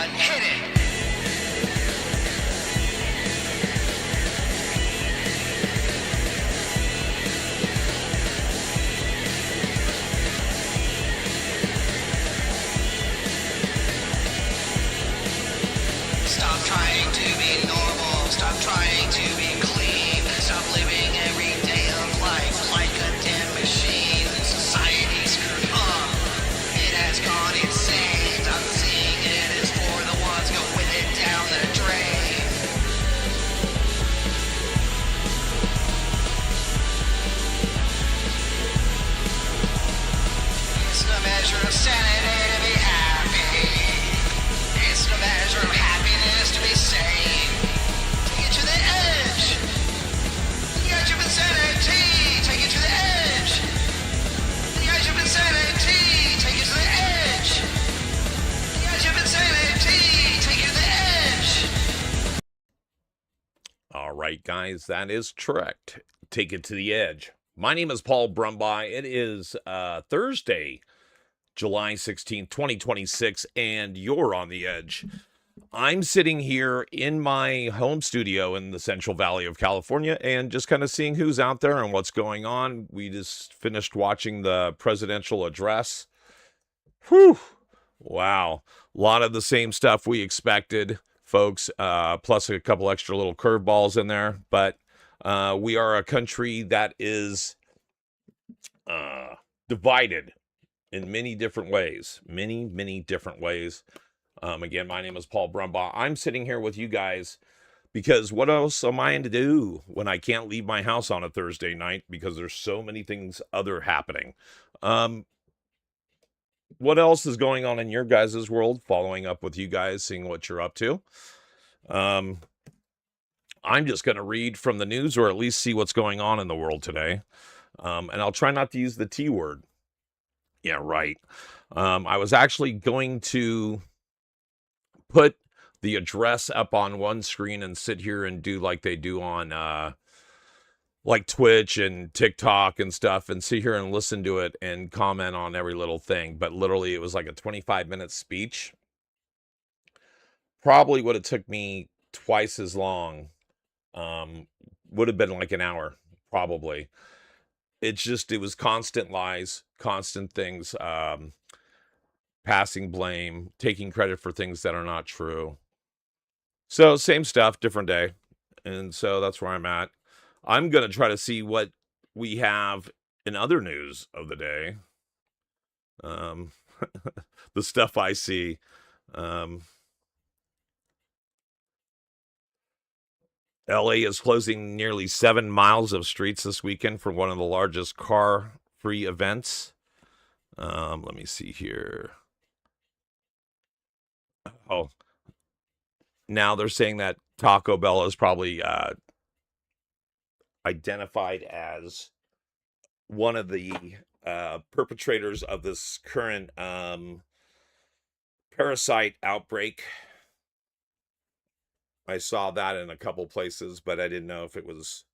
one, hit it! Stop trying to be normal, stop trying to be clean, stop living every day of life like a damn machine. Society's screwed up, it has gone insane. Stop seeing it as for the ones go with it down the drain. It's the measure of sanity to be happy. It's the measure of happiness to be sane. Take it to the edge. The edge of insanity. Take it to the edge. The edge of insanity. Take it to the edge. The edge of insanity. Take it to the edge. All right, guys, that is correct. Take it to the edge. My name is Paul Brumbaugh. It is Thursday, July 16th, 2026, and you're on the edge. I'm sitting here in my home studio in the Central Valley of California and just kind of seeing who's out there and what's going on. We just finished watching the presidential address. Whew. Wow. A lot of the same stuff we expected, folks, plus a couple extra little curveballs in there. But we are a country that is divided in many different ways. Many different ways. Again, my name is Paul Brumbaugh. I'm sitting here with you guys because what else am I to do when I can't leave my house on a Thursday night because there's so many things other happening. What else is going on in your guys' world? Following up with you guys, seeing what you're up to. I'm just going to read from the news or at least see what's going on in the world today. And I'll try not to use the T word. Yeah, right. I was actually going to put the address up on one screen and sit here and do like they do on like Twitch and TikTok and stuff and sit here and listen to it and comment on every little thing. But literally it was like a 25-minute speech. Probably would have took me twice as long. Would have been like an hour, probably. It was constant lies, constant things, passing blame, taking credit for things that are not true. So same stuff, different day. And so that's where I'm at. I'm going to try to see what we have in other news of the day. The stuff I see. LA is closing nearly 7 miles of streets this weekend for one of the largest car-free events. Let me see here. Oh, now they're saying that Taco Bell is probably identified as one of the perpetrators of this current parasite outbreak. I saw that in a couple places, but I didn't know if it was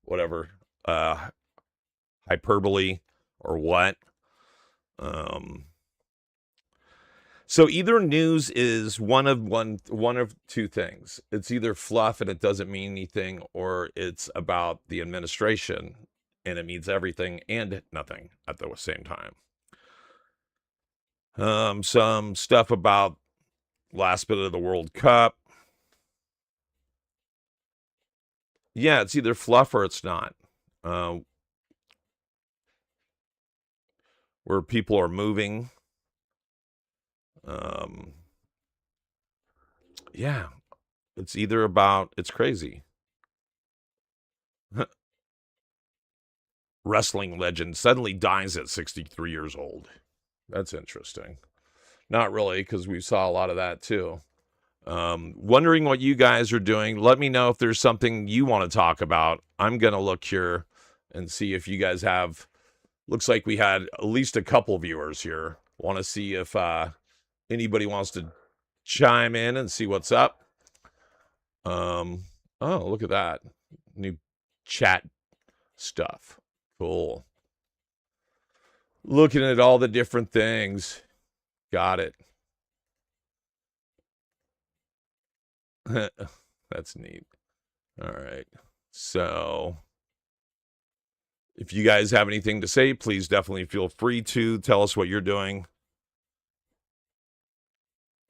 whatever, hyperbole or what. So either news is one of two things. It's either fluff and it doesn't mean anything, or it's about the administration and it means everything and nothing at the same time. Some stuff about last bit of the World Cup. Yeah, it's either fluff or it's not. Where people are moving. Yeah, it's it's crazy. Wrestling legend suddenly dies at 63 years old. That's interesting. Not really, because we saw a lot of that too. Wondering what you guys are doing. Let me know if there's something you want to talk about. I'm going to look here and see if you guys have. Looks like we had at least a couple viewers here. Want to see if anybody wants to chime in and see what's up. Oh, look at that. New chat stuff. Cool. Looking at all the different things. Got it. That's neat. All right. So if you guys have anything to say, please definitely feel free to tell us what you're doing.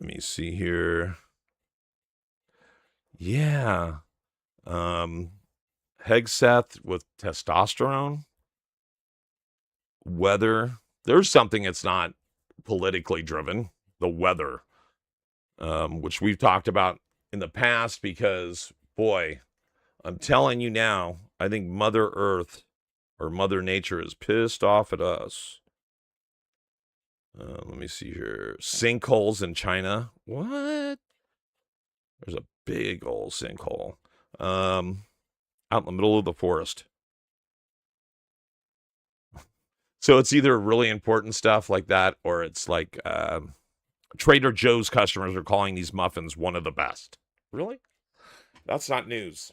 Let me see here. Yeah. Hegseth with testosterone. Weather. There's something that's not politically driven. The weather. Which we've talked about in the past because, boy, I'm telling you now, I think Mother Earth or Mother Nature is pissed off at us. Let me see here. Sinkholes in China. What? There's a big old sinkhole. Out in the middle of the forest. So it's either really important stuff like that, or it's like Trader Joe's customers are calling these muffins one of the best. Really? That's not news.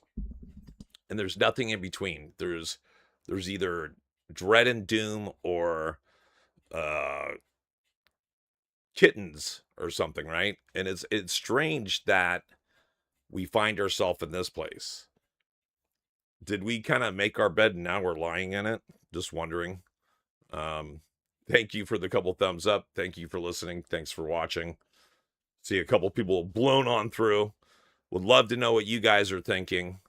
And there's nothing in between. There's either dread and doom or kittens or something, right? And it's strange that we find ourselves in this place. Did we kind of make our bed and now we're lying in it? Just wondering. Thank you for the couple thumbs up. Thank you for listening. Thanks for watching. See a couple people blown on through. Would love to know what you guys are thinking.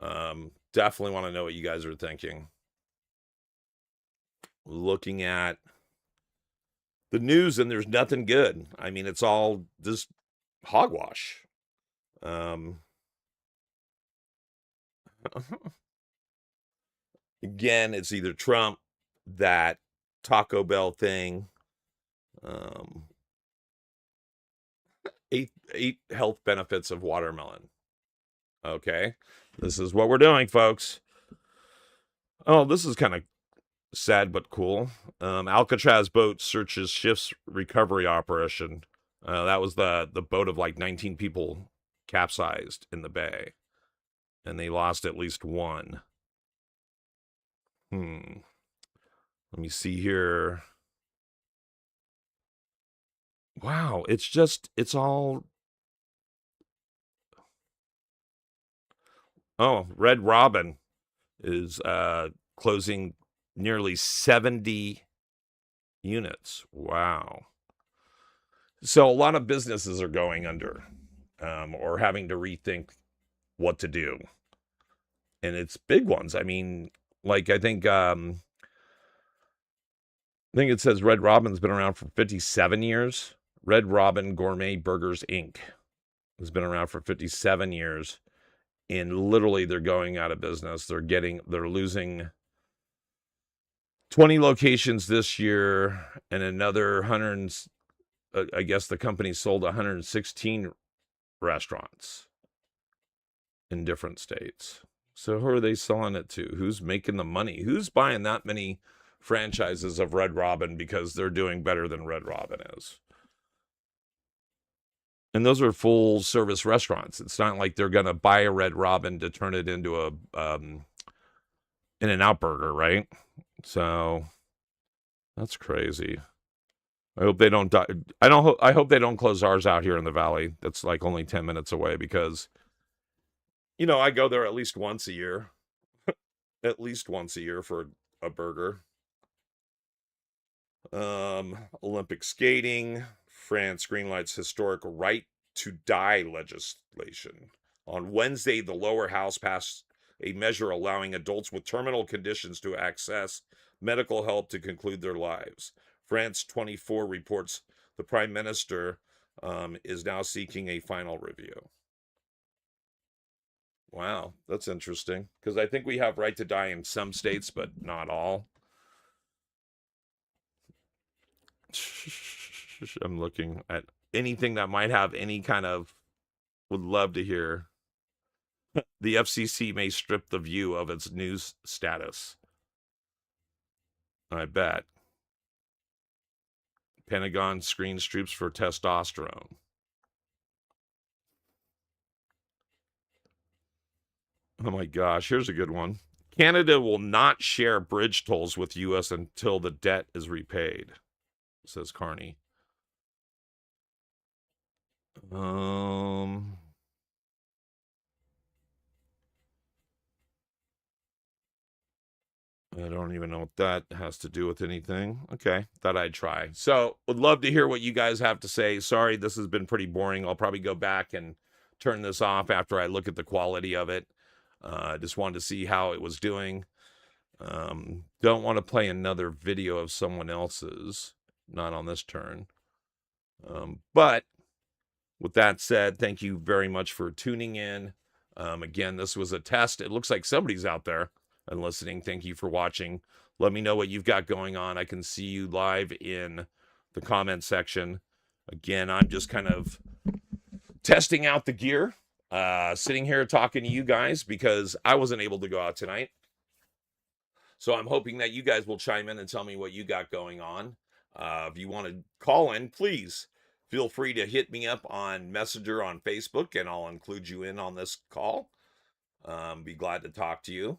Definitely want to know what you guys are thinking. Looking at the news and there's nothing good. I mean, it's all just hogwash. Again, it's either Trump, that Taco Bell thing, eight health benefits of watermelon. Okay, this is what we're doing, folks. Oh, this is kind of sad but cool. Alcatraz boat searches ship's recovery operation. That was the boat of like 19 people capsized in the bay, and they lost at least one. Let me see here. Wow, it's all. Oh, Red Robin is closing nearly 70 units. Wow. So a lot of businesses are going under or having to rethink what to do. And it's big ones. I mean, like I think it says Red Robin's been around for 57 years. Red Robin Gourmet Burgers, Inc. has been around for 57 years. And literally they're going out of business. They're losing 20 locations this year and another 100. I guess the company sold 116 restaurants in different states. So who are they selling it to? Who's making the money? Who's buying that many franchises of Red Robin because they're doing better than Red Robin is? And those are full service restaurants. It's not like they're going to buy a Red Robin to turn it into a In-N-Out burger, right? So that's crazy. I hope they don't die. I hope they don't close ours out here in the valley. That's like only 10 minutes away because, you know, I go there at least once a year. At least once a year for a burger. Olympic skating. France greenlights historic right to die legislation. On Wednesday, the lower house passed a measure allowing adults with terminal conditions to access medical help to conclude their lives. France 24 reports the prime minister is now seeking a final review. Wow, that's interesting. Because I think we have right to die in some states, but not all. I'm looking at anything that might have any kind of, would love to hear. The FCC may strip The View of its news status. I bet. Pentagon screens troops for testosterone. Oh my gosh, here's a good one. Canada will not share bridge tolls with U.S. until the debt is repaid, says Carney. I don't even know what that has to do with anything. Okay, thought I'd try. So, would love to hear what you guys have to say. Sorry, this has been pretty boring. I'll probably go back and turn this off after I look at the quality of it. Just wanted to see how it was doing. Don't want to play another video of someone else's, not on this turn. But with that said, thank you very much for tuning in. Again, this was a test. It looks like somebody's out there and listening. Thank you for watching. Let me know what you've got going on. I can see you live in the comment section. Again, I'm just kind of testing out the gear, sitting here talking to you guys because I wasn't able to go out tonight. So I'm hoping that you guys will chime in and tell me what you got going on. If you want to call in, please feel free to hit me up on Messenger on Facebook, and I'll include you in on this call. Be glad to talk to you.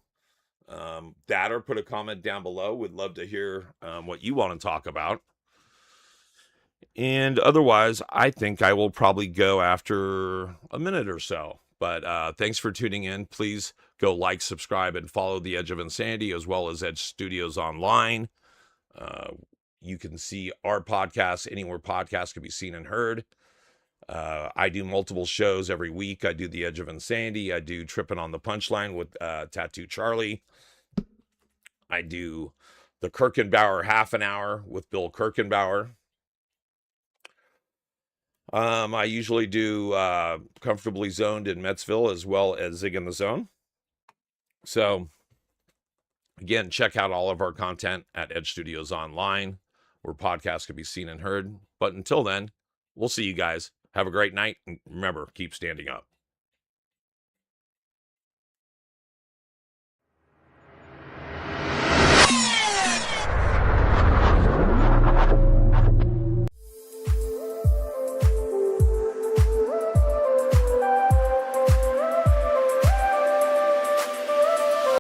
That or put a comment down below. Would love to hear what you want to talk about. And otherwise, I think I will probably go after a minute or so. But thanks for tuning in. Please go like, subscribe, and follow The Edge of Insanity as well as Edge Studios Online. You can see our podcast anywhere podcasts can be seen and heard. I do multiple shows every week. I do The Edge of Insanity. I do Tripping on the Punchline with Tattoo Charlie. I do the Kirkenbauer Half an Hour with Bill Kirkenbauer. I usually do Comfortably Zoned in Mettsville as well as Zig in the Zone. So, again, check out all of our content at Edge Studios Online, where podcasts can be seen and heard. But until then, we'll see you guys. Have a great night. And remember, keep standing up.